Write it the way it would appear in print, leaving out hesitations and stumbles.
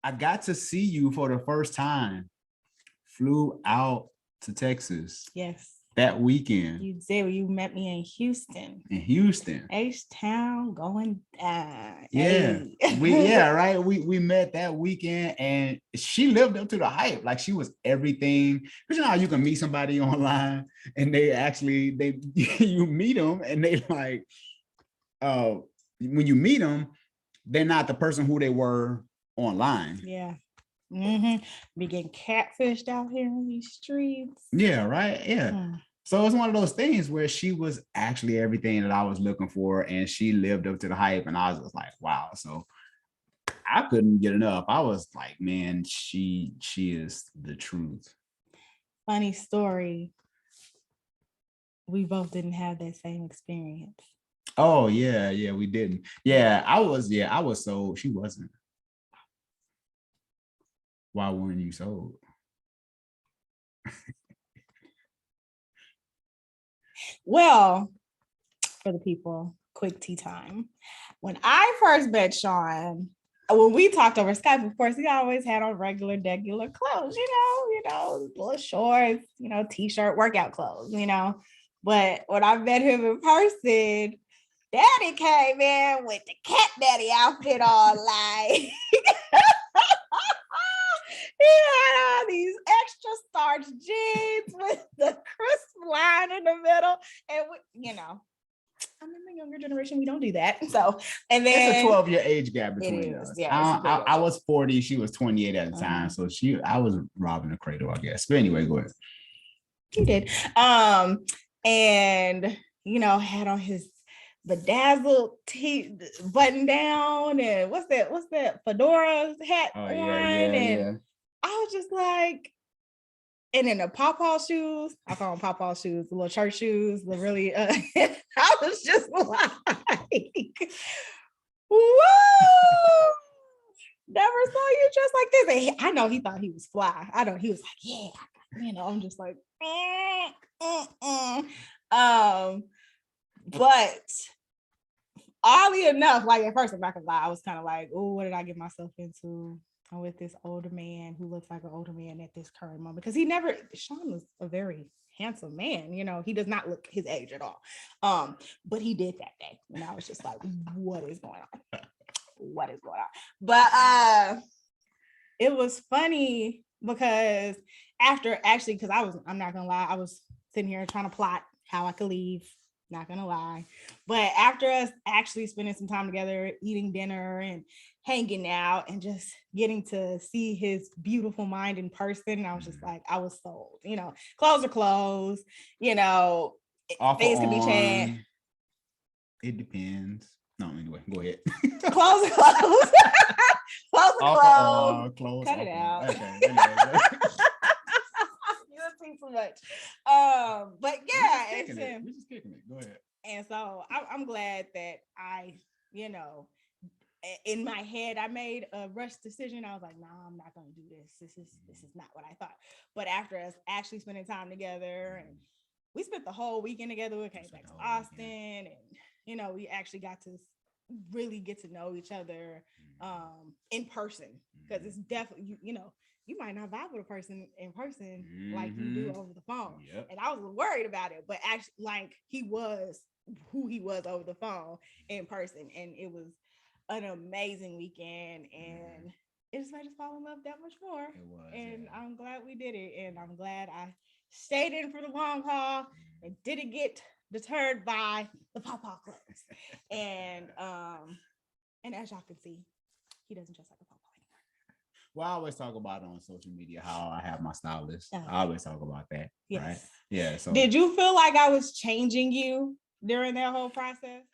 I got to see you for the first time. Flew out to Texas Yes. that weekend. You did. You met me in Houston. In Houston. H-Town going down. Yeah. Hey. Right. We met that weekend and she lived up to the hype. Like she was everything. Because you know how you can meet somebody online and they you meet them and they like when you meet them, they're not the person who they were online. Yeah. Be getting catfished out here in these streets. Yeah, right. Yeah. So it's one of those things where she was actually everything that I was looking for, and she lived up to the hype, and I was just like, wow. So I couldn't get enough. I was like, man, she is the truth. Funny story. We both didn't have that same experience. Oh yeah, we didn't. Yeah, I was sold. She wasn't. Why weren't you sold? Well, for the people, quick tea time. When I first met Sean, when we talked over Skype, of course, he always had on regular clothes, little shorts, t-shirt, workout clothes, But when I met him in person, Daddy came in with the cat daddy outfit on, like he had all these extra starch jeans with the crisp line in the middle, and I'm in the younger generation. We don't do that. So, and then it's a 12-year age gap between us. Yeah, I was 40, she was 28 at the time. So I was robbing the cradle, I guess. But anyway, go ahead. You did. And had on his bedazzled button down and what's that fedora hat on. And I was just like, and then the pawpaw shoes, I call them pawpaw shoes, the little church shoes, the really, I was just like, whoa, never saw you dressed like this. And I know he thought he was fly. I know he was like, yeah, I'm just like, but oddly enough, like at first, I'm not gonna lie, I was kind of like, oh, what did I get myself into? With this older man who looks like an older man at this current moment, because Sean was a very handsome man, he does not look his age at all. But he did that day, and I was just like, what is going on? But it was funny because I'm not gonna lie, I was sitting here trying to plot how I could leave, not gonna lie. But after us actually spending some time together, eating dinner and hanging out and just getting to see his beautiful mind in person, I was just like, I was sold. Clothes are clothes, things can be changed. It depends. No, anyway, go ahead. Clothes are clothes. Clothes are clothes. Cut it out. Okay. You're saying so much. But yeah, we're just kicking it. Go ahead. And so I'm glad that I, in my head, I made a rush decision. I was like, no, I'm not going to do this. This is not what I thought. But after us actually spending time together, and we spent the whole weekend together, we came back to Austin, and we actually got to really get to know each other in person, because it's definitely you might not vibe with a person in person like you do over the phone. Yep. And I was worried about it, but actually, like, he was who he was over the phone in person, and it was an amazing weekend, and it just made us fall in love that much more. It was, and I'm glad we did it, and I'm glad I stayed in for the long haul and didn't get deterred by the pawpaw clothes. And as y'all can see, he doesn't dress like a pawpaw anymore. Well, I always talk about it on social media how I have my stylist. I always talk about that. Yes. Right? Yeah. So did you feel like I was changing you during that whole process?